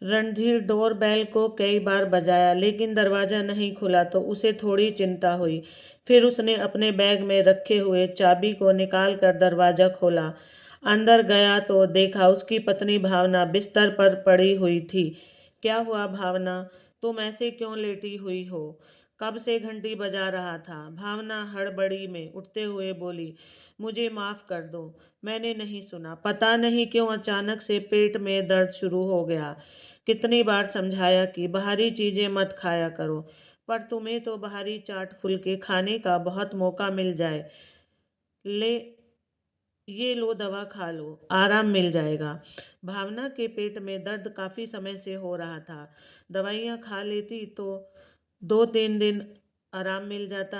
Randhir door bell को कई बार बजाया लेकिन दरवाज़ा नहीं खुला तो उसे थोड़ी चिंता हुई। फिर उसने अपने बैग में रखे हुए चाबी को निकाल कर दरवाज़ा खोला। अंदर गया तो देखा उसकी पत्नी भावना बिस्तर पर पड़ी हुई थी। क्या हुआ भावना, तुम ऐसे क्यों लेटी हुई हो? कब से घंटी बजा रहा था? भावना हड़बड़ी में उठते हुए बोली, मुझे माफ़ कर दो, मैंने नहीं सुना। पता नहीं क्यों अचानक से पेट में दर्द शुरू हो गया। कितनी बार समझाया कि बाहरी चीज़ें मत खाया करो, पर तुम्हें तो बाहरी चाट फुल्के खाने का बहुत मौका मिल जाए। ले, ये लो दवा खा लो, आराम मिल जाएगा। भावना के पेट में दर्द काफ़ी समय से हो रहा था। दवाइयाँ खा लेती तो 2-3 दिन आराम मिल जाता,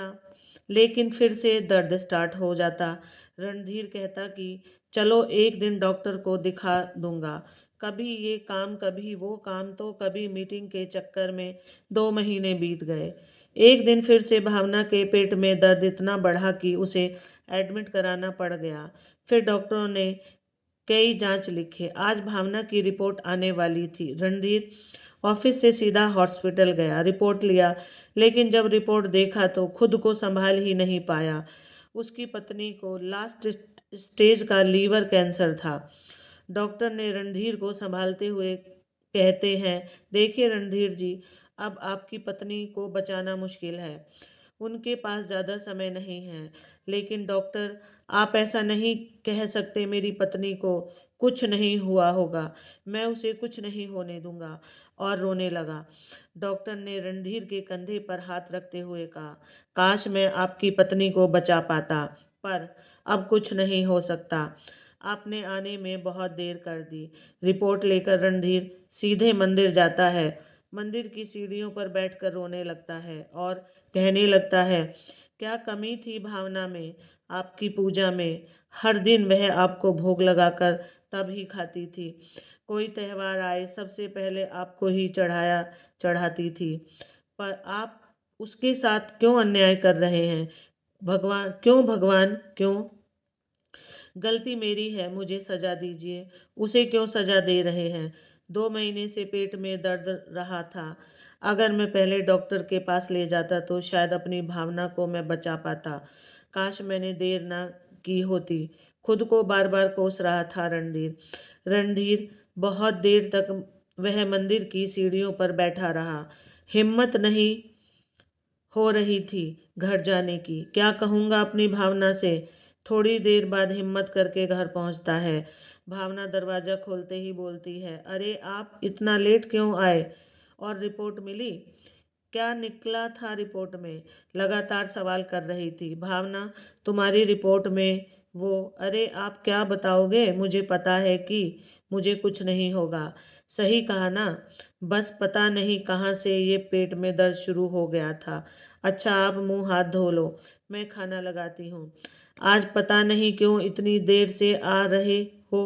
लेकिन फिर से दर्द स्टार्ट हो जाता। रणधीर कहता कि चलो एक दिन डॉक्टर को दिखा दूंगा। कभी ये काम कभी वो काम, तो कभी मीटिंग के चक्कर में 2 महीने बीत गए। एक दिन फिर से भावना के पेट में दर्द इतना बढ़ा कि उसे एडमिट कराना पड़ गया। फिर डॉक्टरों ने कई जांच लिखे। आज भावना की रिपोर्ट आने वाली थी। रणधीर ऑफिस से सीधा हॉस्पिटल गया, रिपोर्ट लिया, लेकिन जब रिपोर्ट देखा तो खुद को संभाल ही नहीं पाया। उसकी पत्नी को लास्ट स्टेज का लीवर कैंसर था। डॉक्टर ने रणधीर को संभालते हुए कहते हैं, देखिए रणधीर जी, अब आपकी पत्नी को बचाना मुश्किल है। उनके पास ज़्यादा समय नहीं है। लेकिन डॉक्टर, आप ऐसा नहीं कह सकते। मेरी पत्नी को कुछ नहीं हुआ होगा, मैं उसे कुछ नहीं होने दूंगा। और रोने लगा। डॉक्टर ने रणधीर के कंधे पर हाथ रखते हुए कहा, काश मैं आपकी पत्नी को बचा पाता, पर अब कुछ नहीं हो सकता। आपने आने में बहुत देर कर दी। रिपोर्ट लेकर रणधीर सीधे मंदिर जाता है। मंदिर की सीढ़ियों पर बैठकर रोने लगता है और कहने लगता है, क्या कमी थी भावना में, आपकी पूजा में? हर दिन वह आपको भोग लगाकर तब ही खाती थी। कोई त्यौहार आए सबसे पहले आपको ही चढ़ाती थी। पर आप उसके साथ क्यों अन्याय कर रहे हैं? भगवान क्यों? गलती मेरी है, मुझे सजा दीजिए। उसे क्यों सजा दे रहे हैं? 2 महीने से पेट में दर्द रहा था। अगर मैं पहले डॉक्टर के पास ले जाता तो शायद अपनी भावना को मैं बचा पाता। काश मैंने देर ना की होती। खुद को बार बार कोस रहा था रणधीर। रणधीर बहुत देर तक वह मंदिर की सीढ़ियों पर बैठा रहा। हिम्मत नहीं हो रही थी घर जाने की। क्या कहूँगा अपनी भावना से? थोड़ी देर बाद हिम्मत करके घर पहुँचता है। भावना दरवाज़ा खोलते ही बोलती है, अरे आप इतना लेट क्यों आए? और रिपोर्ट मिली? क्या निकला था रिपोर्ट में? लगातार सवाल कर रही थी। भावना, तुम्हारी रिपोर्ट में वो, अरे आप क्या बताओगे? मुझे पता है कि मुझे कुछ नहीं होगा। सही कहा ना? बस पता नहीं कहाँ से ये पेट में दर्द शुरू हो गया था। अच्छा, आप मुंह हाथ धो लो, मैं खाना लगाती हूँ। आज पता नहीं क्यों इतनी देर से आ रहे हो।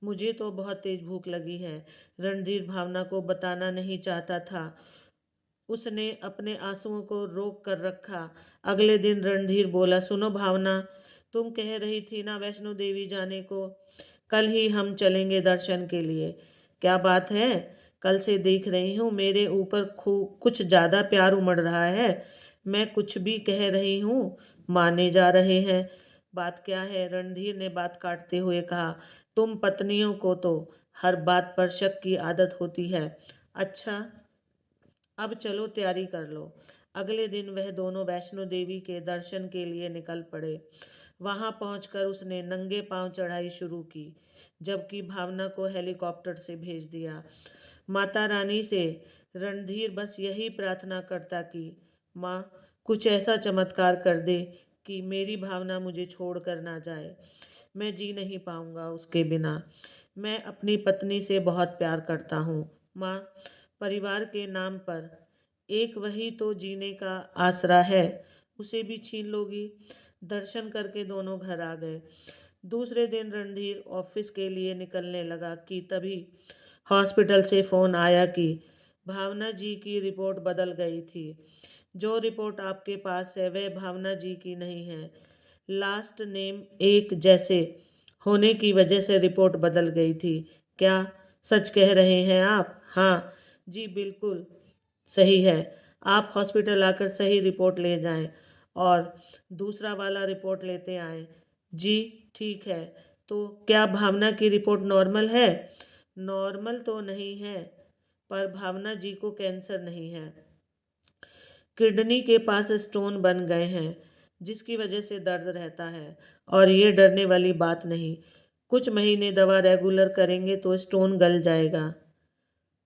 मुझे तो बहुत तेज भूख लगी है। रणधीर भावना को बताना नहीं चाहता था। उसने अपने आंसुओं को रोक कर रखा। अगले दिन रणधीर बोला, सुनो भावना, तुम कह रही थी ना वैष्णो देवी जाने को, कल ही हम चलेंगे दर्शन के लिए। क्या बात है? कल से देख रही हूँ मेरे ऊपर कुछ ज़्यादा प्यार उमड़ रहा है। मैं कुछ भी कह रही हूँ माने जा रहे हैं। बात क्या है? रणधीर ने बात काटते हुए कहा, तुम पत्नियों को तो हर बात पर शक की आदत होती है। अच्छा, अब चलो तैयारी कर लो। अगले दिन वह दोनों वैष्णो देवी के दर्शन के लिए निकल पड़े। वहां पहुंचकर उसने नंगे पांव चढ़ाई शुरू की, जबकि भावना को हेलीकॉप्टर से भेज दिया। माता रानी से रणधीर बस यही प्रार्थना करता कि माँ, कुछ ऐसा चमत्कार कर दे कि मेरी भावना मुझे छोड़ कर ना जाए। मैं जी नहीं पाऊंगा उसके बिना। मैं अपनी पत्नी से बहुत प्यार करता हूँ। माँ, परिवार के नाम पर एक वही तो जीने का आसरा है, उसे भी छीन लोगी? दर्शन करके दोनों घर आ गए। दूसरे दिन रणधीर ऑफिस के लिए निकलने लगा कि तभी हॉस्पिटल से फ़ोन आया कि भावना जी की रिपोर्ट बदल गई थी। जो रिपोर्ट आपके पास है वह भावना जी की नहीं है। लास्ट नेम एक जैसे होने की वजह से रिपोर्ट बदल गई थी। क्या? सच कह रहे हैं आप? हाँ जी, बिल्कुल सही है। आप हॉस्पिटल आकर सही रिपोर्ट ले जाएं और दूसरा वाला रिपोर्ट लेते आएं। जी ठीक है। तो क्या भावना की रिपोर्ट नॉर्मल है? नॉर्मल तो नहीं है, पर भावना जी को कैंसर नहीं है। किडनी के पास स्टोन बन गए हैं, जिसकी वजह से दर्द रहता है। और ये डरने वाली बात नहीं। कुछ महीने दवा रेगुलर करेंगे तो स्टोन गल जाएगा।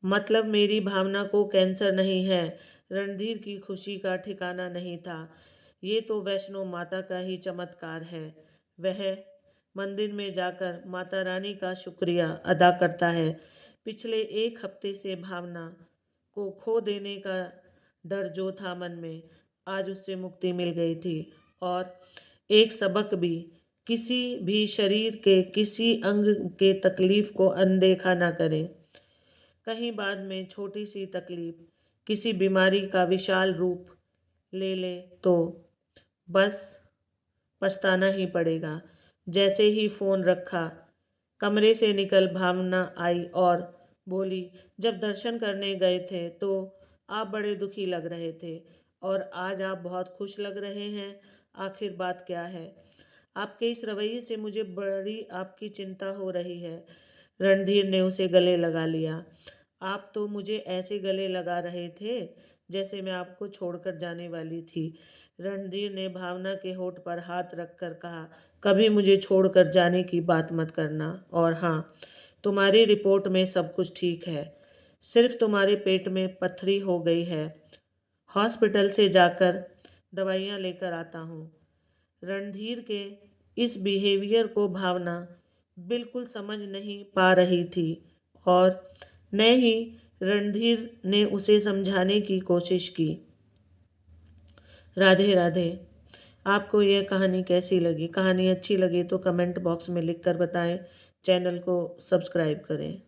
मतलब मेरी भावना को कैंसर नहीं है। रणधीर की खुशी का ठिकाना नहीं था। ये तो वैष्णो माता का ही चमत्कार है। वह मंदिर में जाकर माता रानी का शुक्रिया अदा करता है। पिछले 1 हफ्ते से भावना को खो देने का डर जो था मन में, आज उससे मुक्ति मिल गई थी। और एक सबक भी, किसी भी शरीर के किसी अंग के तकलीफ को अनदेखा ना करें। कहीं बाद में छोटी सी तकलीफ किसी बीमारी का विशाल रूप ले ले तो बस पछताना ही पड़ेगा। जैसे ही फोन रखा, कमरे से निकल भावना आई और बोली, जब दर्शन करने गए थे तो आप बड़े दुखी लग रहे थे और आज आप बहुत खुश लग रहे हैं। आखिर बात क्या है? आपके इस रवैये से मुझे बड़ी आपकी चिंता हो रही है। रणधीर ने उसे गले लगा लिया। आप तो मुझे ऐसे गले लगा रहे थे जैसे मैं आपको छोड़कर जाने वाली थी। रणधीर ने भावना के होठ पर हाथ रखकर कहा, कभी मुझे छोड़कर जाने की बात मत करना। और हाँ, तुम्हारी रिपोर्ट में सब कुछ ठीक है, सिर्फ तुम्हारे पेट में पथरी हो गई है। हॉस्पिटल से जाकर दवाइयाँ लेकर आता हूँ। रणधीर के इस बिहेवियर को भावना बिल्कुल समझ नहीं पा रही थी और न ही रणधीर ने उसे समझाने की कोशिश की। राधे राधे। आपको यह कहानी कैसी लगी? कहानी अच्छी लगी तो कमेंट बॉक्स में लिख कर बताएं। चैनल को सब्सक्राइब करें।